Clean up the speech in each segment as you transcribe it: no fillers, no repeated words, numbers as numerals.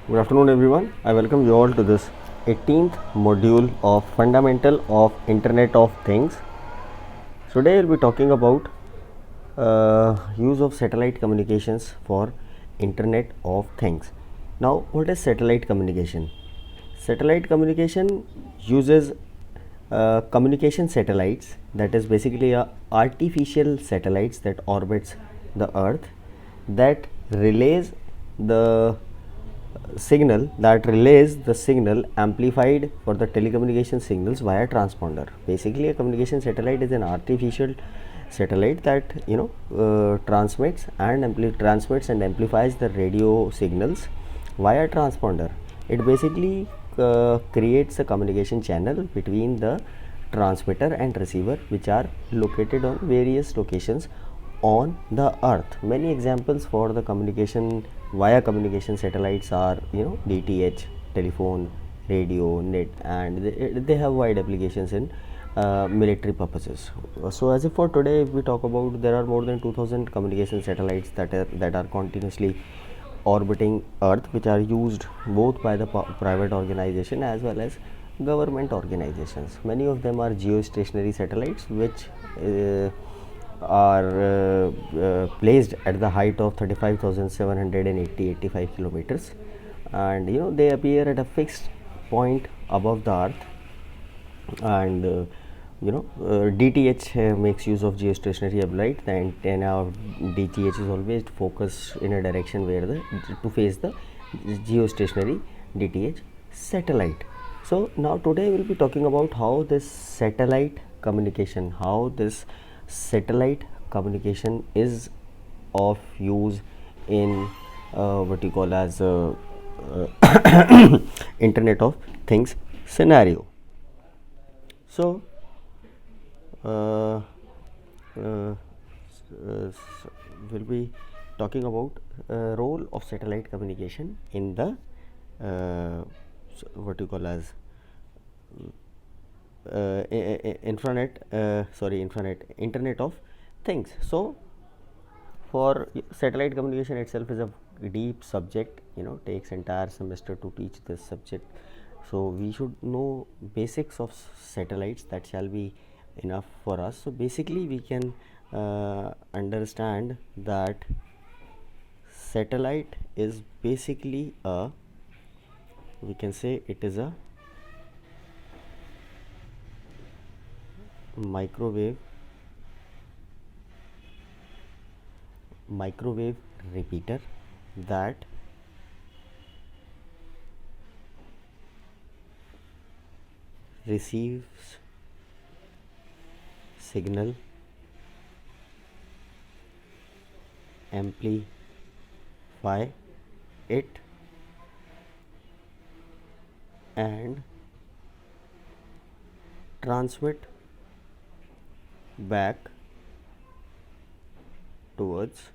Good afternoon, everyone. I welcome you all to this 18th module of Fundamental of Internet of Things. Today, we'll be talking about use of satellite communications for Internet of Things. Now, what is satellite communication? Satellite communication uses communication satellites, that is basically a artificial satellites that orbits the Earth, that relays the signal amplified for the telecommunication signals via transponder. Basically, a communication satellite is an artificial satellite that transmits and amplifies the radio signals via transponder. It basically creates a communication channel between the transmitter and receiver, which are located on various locations on the earth. Many examples for the communication via communication satellites are DTH, telephone, radio, net, and they have wide applications in military purposes. So as if for today, if we talk about, there are more than 2000 communication satellites that are continuously orbiting earth, which are used both by the private organization as well as government organizations. Many of them are geostationary satellites, which are placed at the height of 35,785 kilometers, and they appear at a fixed point above the earth. And DTH makes use of geostationary light. The antenna of DTH is always focused in a direction where to face the geostationary DTH satellite. So now today we'll be talking about how this satellite communication is of use in what you call as Internet of Things scenario. So, uh, uh, we'll be talking about role of satellite communication in the what you call as Internet of Things. So, for satellite communication itself is a deep subject. Takes entire semester to teach this subject. So we should know basics of satellites. That shall be enough for us. So basically, we can understand that satellite is basically we can say it is a microwave repeater that receives signal, amplify it, and transmit back towards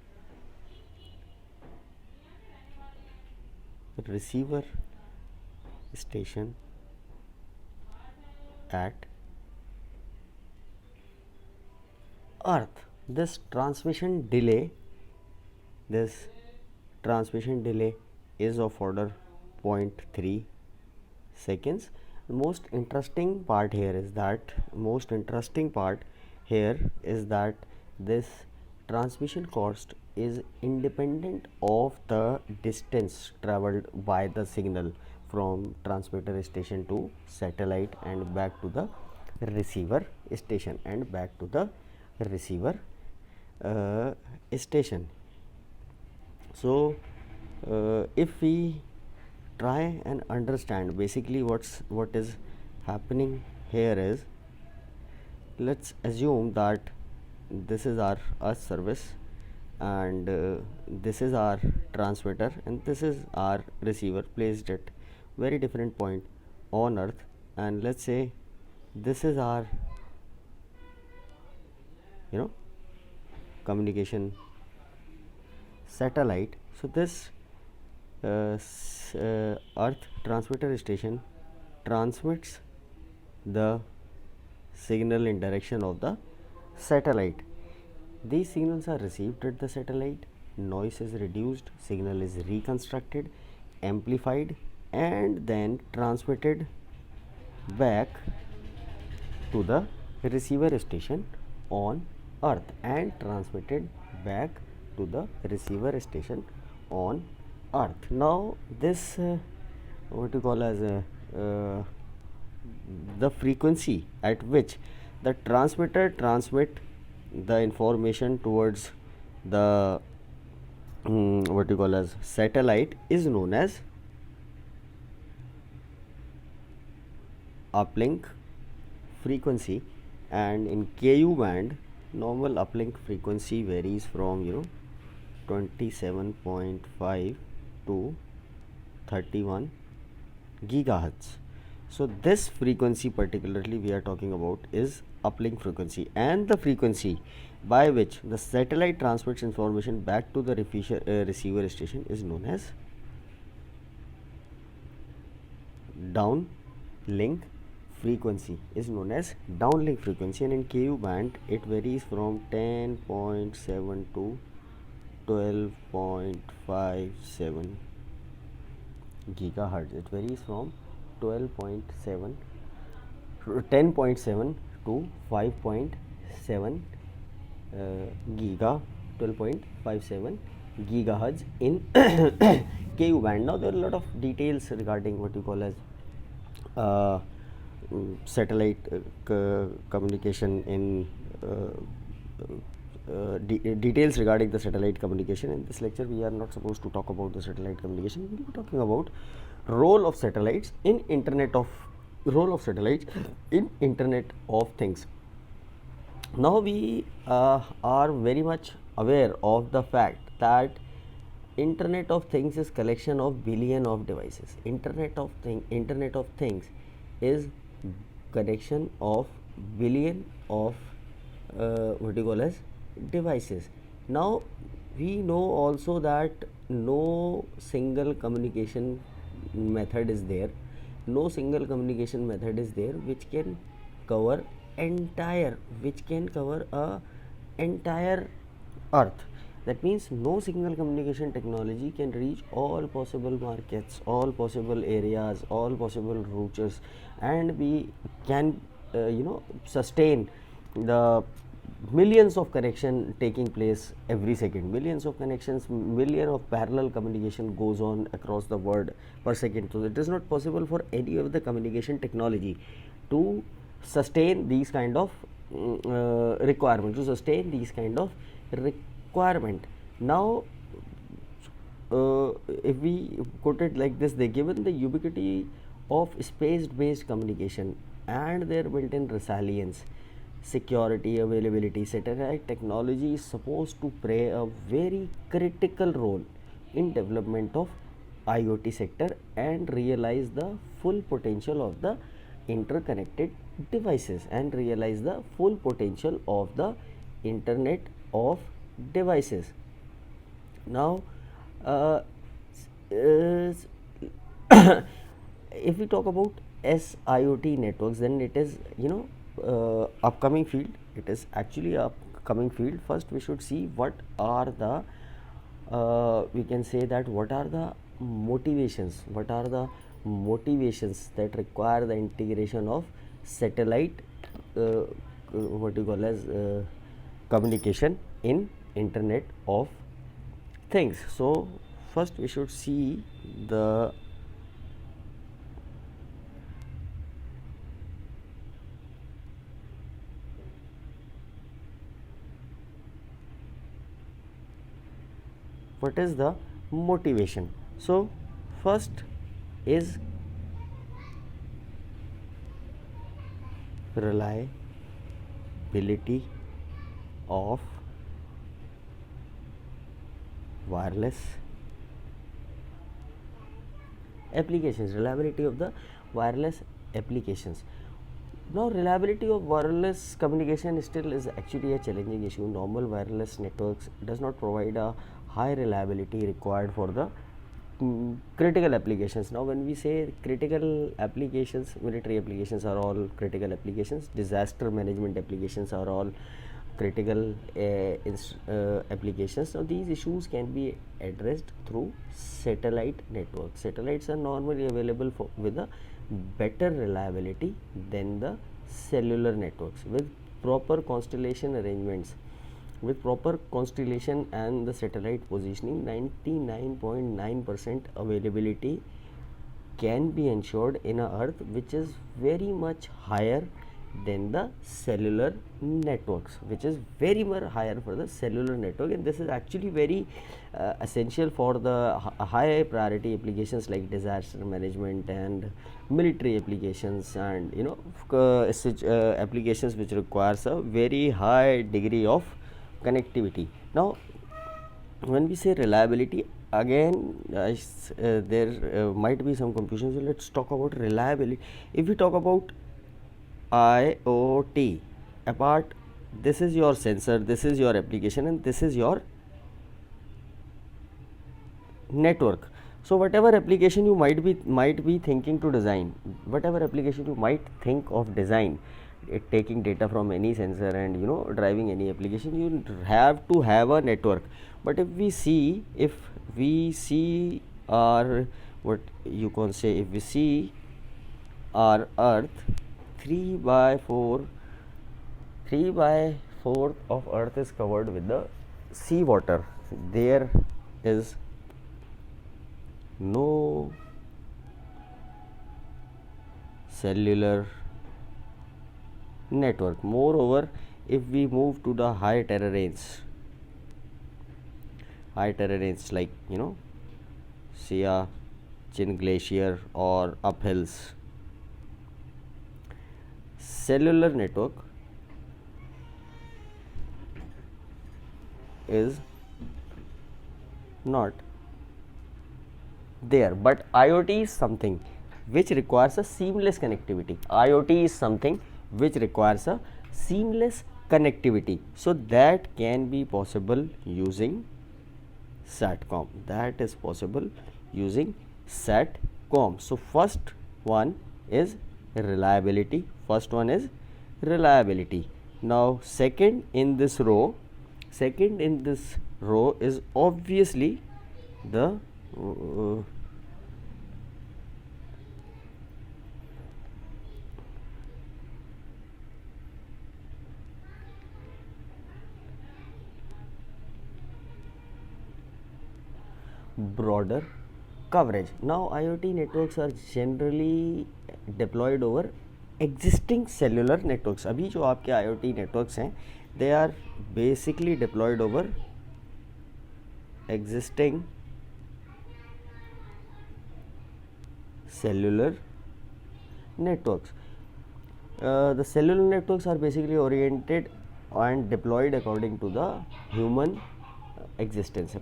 receiver station at earth. This transmission delay is of order 0.3 seconds. The most interesting part here is that this transmission cost is independent of the distance traveled by the signal from transmitter station to satellite and back to the receiver station station. So if we try and understand basically what is happening here is, let's assume that this is our earth service, and this is our transmitter, and this is our receiver placed at very different point on earth. And let's say this is our communication satellite. So this earth transmitter station transmits the signal in direction of the satellite. These signals are received at the satellite, noise is reduced, signal is reconstructed, amplified and then transmitted back to the receiver station on earth, and transmitted back to the receiver station on earth. Now this what you call as the frequency at which the transmitter transmit the information towards the what you call as satellite is known as uplink frequency. And in Ku band, normal uplink frequency varies from 27.5 to 31 gigahertz. So this frequency particularly we are talking about is uplink frequency, and the frequency by which the satellite transmits information back to the receiver station is known as downlink frequency, and in Ku band it varies from 10.7 to 12.57 gigahertz. It varies from 10.7 to 5.7 12.57 gigahertz in Ku band. Now there are a lot of details regarding what you call as satellite communication in details regarding the satellite communication. In this lecture we are not supposed to talk about the satellite communication. We will be talking about role of satellites in internet of things. Now we are very much aware of the fact that internet of things is collection of billion of devices. Internet of things is connection of billion of what you call as devices. Now we know also that no single communication method is there which can cover entire earth. That means no single communication technology can reach all possible markets, all possible areas, all possible routes, and we can sustain the millions of connection taking place every second. Millions of connections, million of parallel communication goes on across the world per second. So it is not possible for any of the communication technology to sustain these kind of requirement. Now if we put it like this, they given the ubiquity of space based communication and their built-in resilience, security, availability, satellite technology is supposed to play a very critical role in development of IoT sector and realize the full potential of the interconnected devices and realize the full potential of the internet of devices. Now if we talk about SIoT networks, then it is upcoming field. It is actually a upcoming field. First we should see what are the we can say that what are the motivations that require the integration of satellite what you call as communication in internet of things. So first we should see the what is the motivation. So first is reliability of wireless applications. Reliability of the wireless applications. Now reliability of wireless communication still is actually a challenging issue. Normal wireless networks does not provide a high reliability required for the critical applications. Now when we say critical applications, military applications are all critical applications, disaster management applications are all critical applications. Now these issues can be addressed through satellite networks. Satellites are normally available with a better reliability than the cellular networks. With proper constellation and the satellite positioning, 99.9% availability can be ensured in a earth which is very much higher than the cellular networks, which is very much higher for the cellular network. And this is actually very essential for the high priority applications like disaster management and military applications, and such applications which requires a very high degree of connectivity. Now when we say reliability, again there might be some confusion, so let's talk about reliability. If we talk about IoT, apart, this is your sensor, this is your application, and this is your network. So whatever application you might be thinking to design, whatever application you might think of design, taking data from any sensor and driving any application, you have to have a network. But if we see our, what you can say, if we see our earth, 3 by 4 of earth is covered with the sea water. There is no cellular network. Moreover, if we move to the high terrains like Siachen Glacier or uphills, cellular network is not there. But IoT is something which requires a seamless connectivity. So that can be possible using SATCOM. So first one is reliability. Now second in this row is obviously the broader coverage. Now IoT networks are generally deployed over existing cellular networks. अभी जो आपके IoT networks हैं, they are basically deployed over existing cellular networks. The cellular networks are basically oriented and deployed according to the human existence,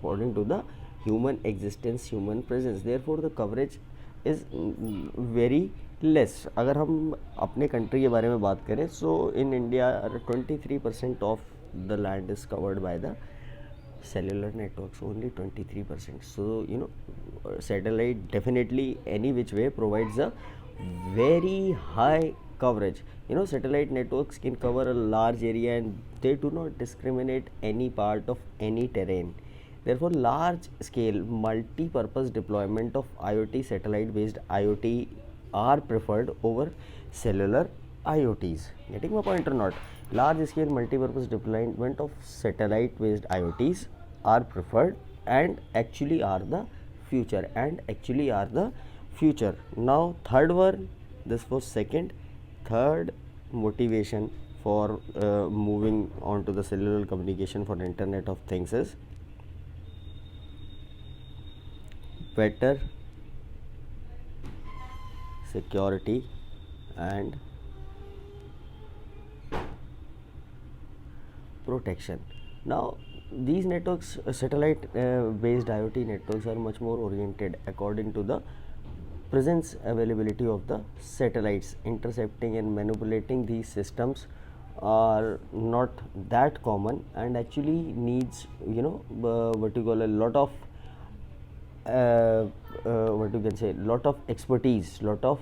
human presence. Therefore the coverage is very less. अगर हम अपने country के बारे में बात करें, so in India 23% of the land is covered by the cellular networks, only 23%. So satellite definitely any which way provides a very high coverage. Satellite networks can cover a large area and they do not discriminate any part of any terrain. Therefore large scale multi-purpose deployment of IoT, satellite based IoT are preferred over cellular IoTs. Getting my point or not? Large scale multi-purpose deployment of satellite based IoTs are preferred and actually are the future. Now third one, this was second. Third motivation for moving on to the cellular communication for Internet of Things is better security and protection. Now these networks, satellite based IoT networks, are much more oriented according to the presence availability of the satellites. Intercepting and manipulating these systems are not that common and actually needs what you call a lot of what you can say, lot of expertise, lot of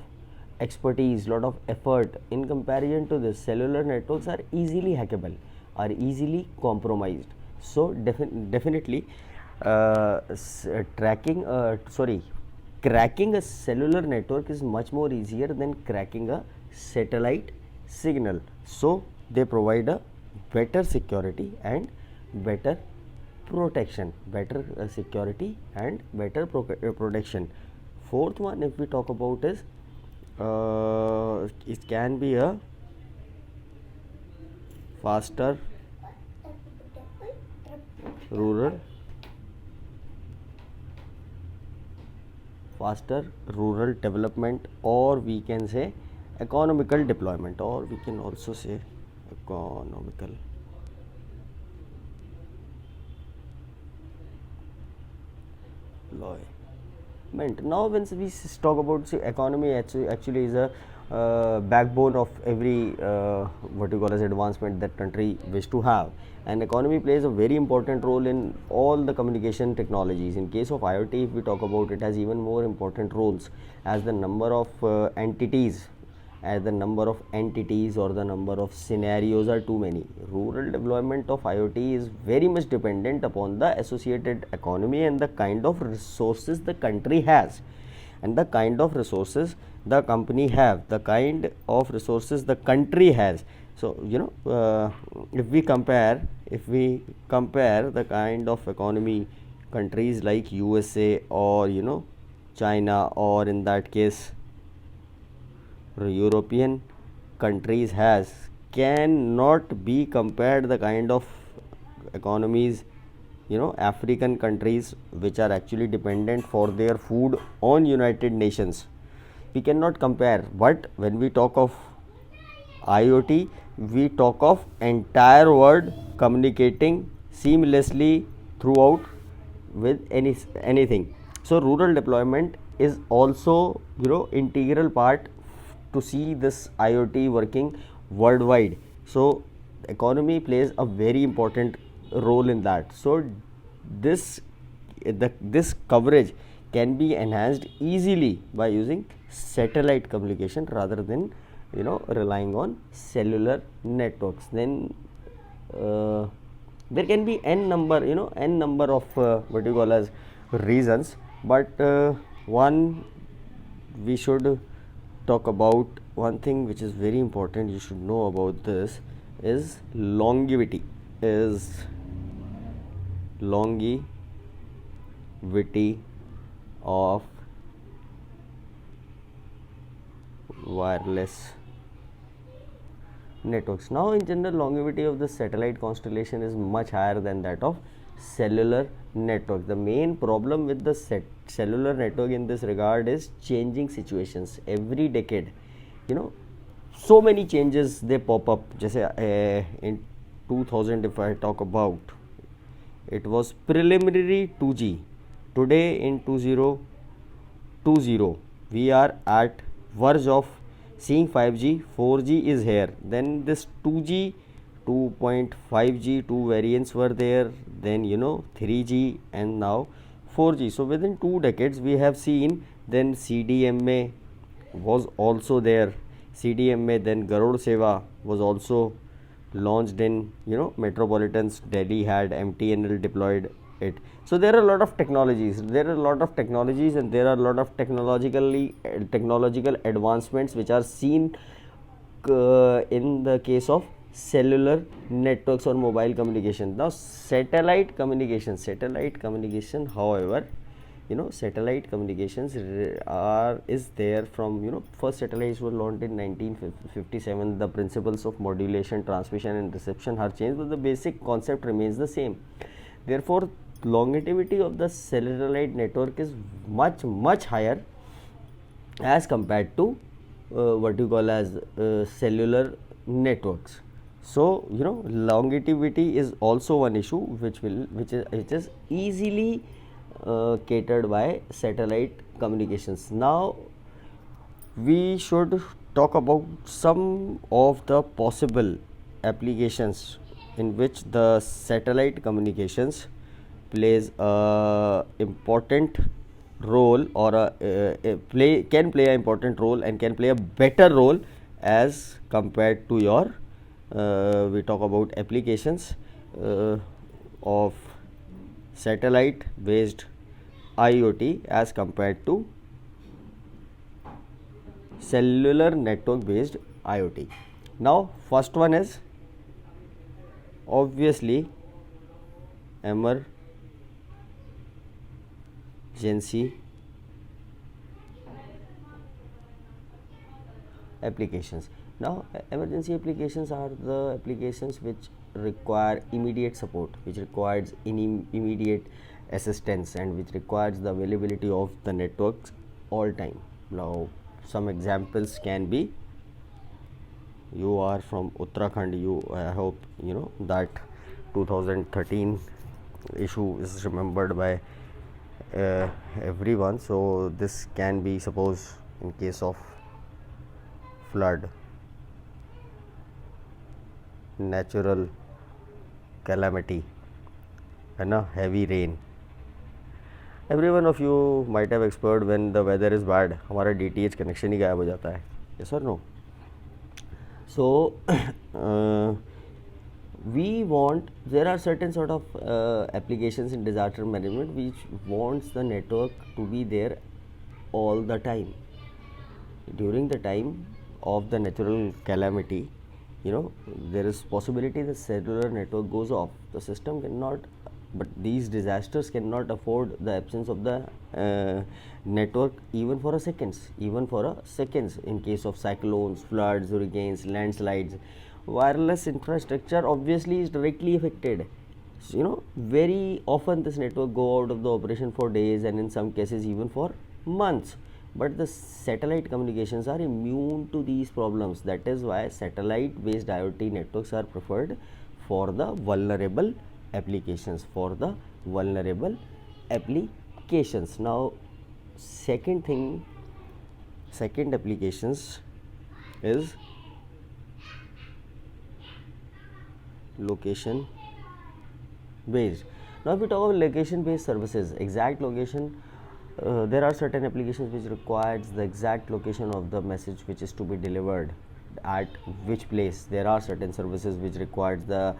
effort. In comparison to this, cellular networks are easily hackable. are easily compromised. So definitely, tracking sorry cracking a cellular network is much more easier than cracking a satellite signal. So they provide a better security and better protection, better security and better protection. Fourth one, if we talk about, is it can be a faster rural development, or we can say economical deployment, or we can also say economical deployment. Now when we talk about, economy actually is a backbone of every what you call as advancement that country wish to have, and economy plays a very important role in all the communication technologies. In case of IoT, if we talk about, it has even more important roles, as the number of entities, or the number of scenarios are too many. Rural development of IoT is very much dependent upon the associated economy and the kind of resources the country has, and the kind of resources the company have, the kind of resources the country has. So if we compare the kind of economy countries like USA, or China, or in that case European countries has, cannot be compared the kind of economies African countries, which are actually dependent for their food on United Nations. We cannot compare. But when we talk of IoT, we talk of entire world communicating seamlessly throughout with anything. So rural deployment is also integral part to see this IoT working worldwide. So economy plays a very important role in that. So this coverage can be enhanced easily by using satellite communication rather than relying on cellular networks. Then there can be n number of what you call as reasons, but one, we should talk about one thing which is very important, you should know about this, is longevity of wireless networks. Now in general, longevity of the satellite constellation is much higher than that of cellular network. The main problem with the cellular network in this regard is changing situations every decade. So many changes they pop up. Just in 2000, if I talk about, it was preliminary 2G. Today in 2020, we are at verge of seeing 5G. 4G is here. Then this 2G, 2.5G, two variants were there. Then 3G, and now 4G. So within 2 decades we have seen. Then CDMA was also there. CDMA, then Garud Seva was also launched in metropolitans. Delhi had MTNL deployed it. So there are a lot of technologies, and there are a lot of technological advancements which are seen in the case of cellular networks or mobile communication. Now satellite communication, however, satellite communications is there from first satellites were launched in 1957. The principles of modulation, transmission and reception are changed, but the basic concept remains the same. Therefore longevity of the satellite network is much higher as compared to what you call as cellular networks. So longevity is also one issue which is easily catered by satellite communications. Now we should talk about some of the possible applications in which the satellite communications plays a important role, or can play an important role, and can play a better role as compared to your we talk about applications of satellite based IoT as compared to cellular network based IoT. Now first one is obviously emergency applications. Now emergency applications are the applications which require immediate support, which requires immediate assistance, and which requires the availability of the networks all time. Now some examples can be, you are from Uttarakhand, you I hope you know that 2013 issue is remembered by everyone. So this can be, suppose in case of flood, natural calamity, and a heavy rain. Every one of you might have experienced when the weather is bad, हमारा DTH connection ही गायब हो जाता है. Yes or no? So we want, there are certain sort of applications in disaster management which wants the network to be there all the time. During the time of the natural calamity, you know, there is possibility the cellular network goes off, the system cannot, but these disasters cannot afford the absence of the network even for a seconds, in case of cyclones, floods, hurricanes, landslides. Wireless infrastructure obviously is directly affected. So, you know, very often this network go out of the operation for days, and in some cases even for months. But the satellite communications are immune to these problems. That is why satellite based IoT networks are preferred for the vulnerable applications, Now second applications is location based. Now if we talk about location based services, exact location, there are certain applications which requires the exact location of the message which is to be delivered at which place. There are certain services which requires the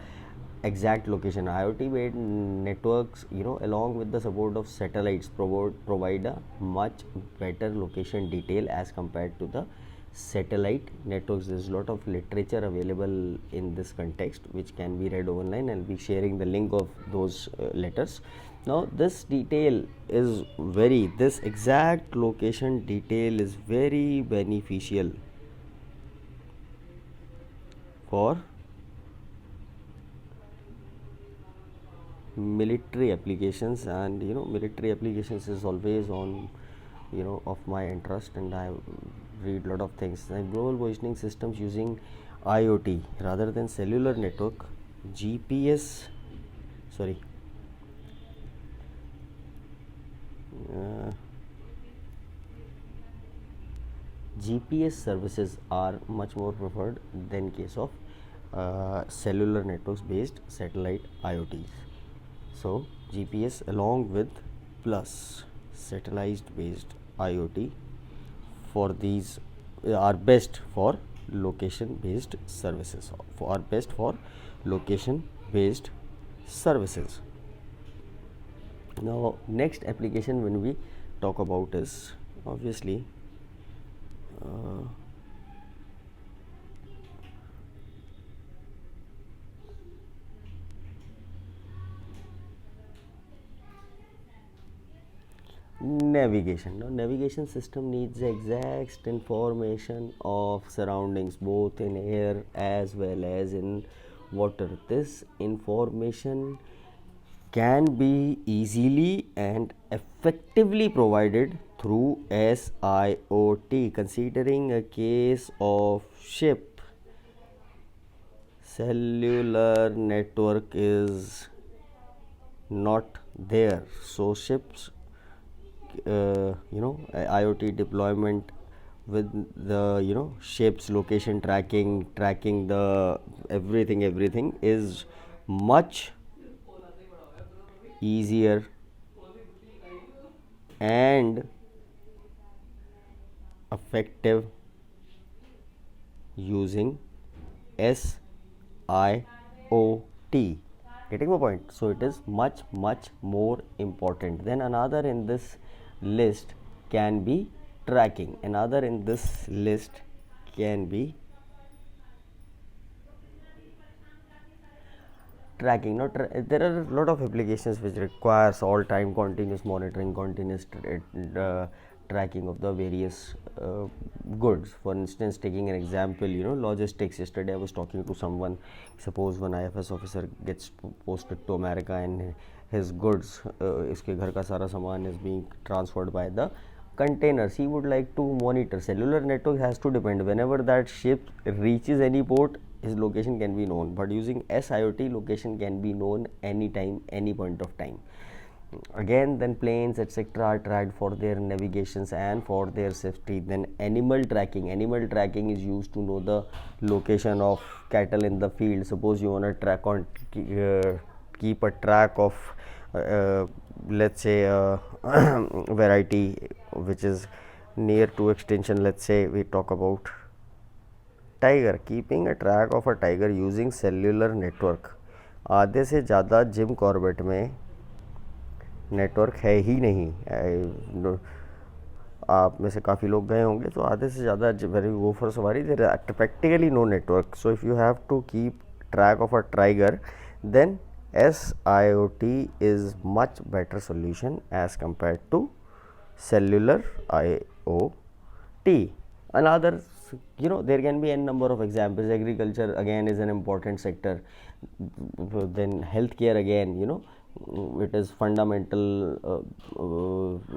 exact location. IoT based networks, you know, along with the support of satellites, provide a much better location detail as compared to the satellite networks. There's a lot of literature available in this context which can be read online. I'll be sharing the link of those letters. Now this exact location detail is very beneficial for military applications, and you know, military applications is always on, you know, of my interest, and I read a lot of things like global positioning systems using IoT rather than cellular network. GPS sorry GPS services are much more preferred than case of cellular networks based satellite IoTs. So GPS along with plus satellite based IoT for these are best for location based services, Now next application when we talk about is obviously navigation. Now navigation system needs exact information of surroundings both in air as well as in water. This information can be easily and effectively provided through SIoT. Considering a case of ship, cellular network is not there, so ships IoT deployment with the, you know, ships location tracking the everything is much easier and effective using SIoT. SIOT. Getting my point? So it is much more important. Then another in this list can be tracking. Another in this list can be tracking. There are a lot of applications which requires all time continuous monitoring, continuous tracking of the various goods. For instance, taking an example, logistics. Yesterday I was talking to someone. Suppose one IFS officer gets posted to America and his goods, iske ghar ka sara saman is being transferred by the containers. He would like to monitor. Cellular network has to depend. Whenever that ship reaches any port, his location can be known. But using SIOT, location can be known anytime, any point of time. Again, then planes etc. are tracked for their navigations and for their safety. Then animal tracking. Animal tracking is used to know the location of cattle in the field. Suppose you want to track on keep a track of let's say a variety which is near to extinction. Let's say we talk about tiger. Keeping a track of a tiger using cellular network. आधे से ज़्यादा Jim Corbett में network है ही नहीं. आप में से काफ़ी लोग गए होंगे, तो आधे से ज़्यादा very go for safari there are practically no network. So if you have to keep track of a tiger, then SIOT is much better solution as compared to cellular IoT. Another, there can be n number of examples. Agriculture again is an important sector. Then healthcare again, it is fundamental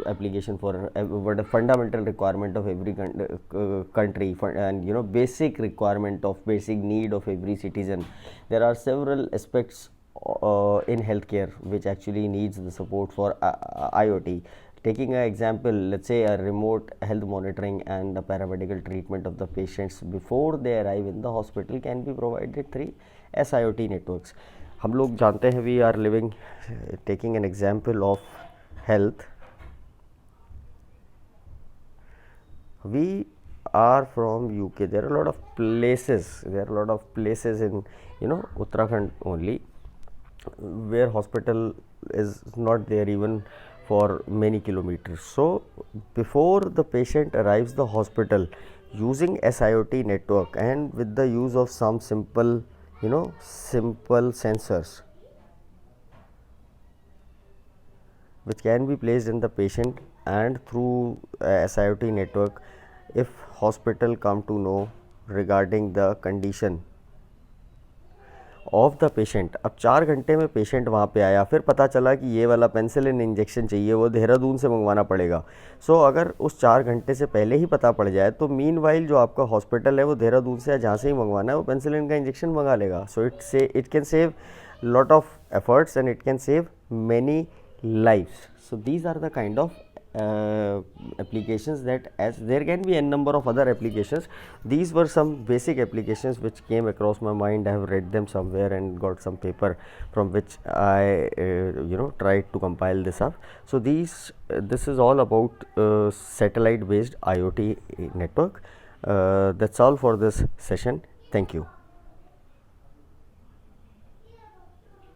application for what a fundamental requirement of every country, and basic requirement of basic need of every citizen. There are several aspects in healthcare which actually needs the support for IoT. Taking an example, let's say a remote health monitoring and the paramedical treatment of the patients before they arrive in the hospital can be provided through SIOT networks. हम लोग जानते हैं, we are living, taking an example of health, we are from UK. There are a lot of places in Uttarakhand only where hospital is not there even for many kilometers. So before the patient arrives the hospital, using SIOT network and with the use of some simple sensors which can be placed in the patient, and through SIOT network, if hospital come to know regarding the condition of the patient. अब 4 घंटे में patient वहाँ पे आया, फिर पता चला कि ये वाला पेंसिलिन इंजेक्शन चाहिए, वो देहरादून से मंगवाना पड़ेगा. सो अगर उस 4 घंटे से पहले ही पता पड़ जाए तो मीनवाइल जो आपका हॉस्पिटल है वो देहरादून से या जहाँ से ही मंगवाना है वो पेंसिलिन का इंजेक्शन मंगा लेगा. So it can save lot of efforts and it can save many lifes. So these are the kind of applications that, as there can be n number of other applications. These were some basic applications which came across my mind. I have read them somewhere and got some paper from which I tried to compile this up. So this is all about satellite based IoT network. That's all for this session. Thank you.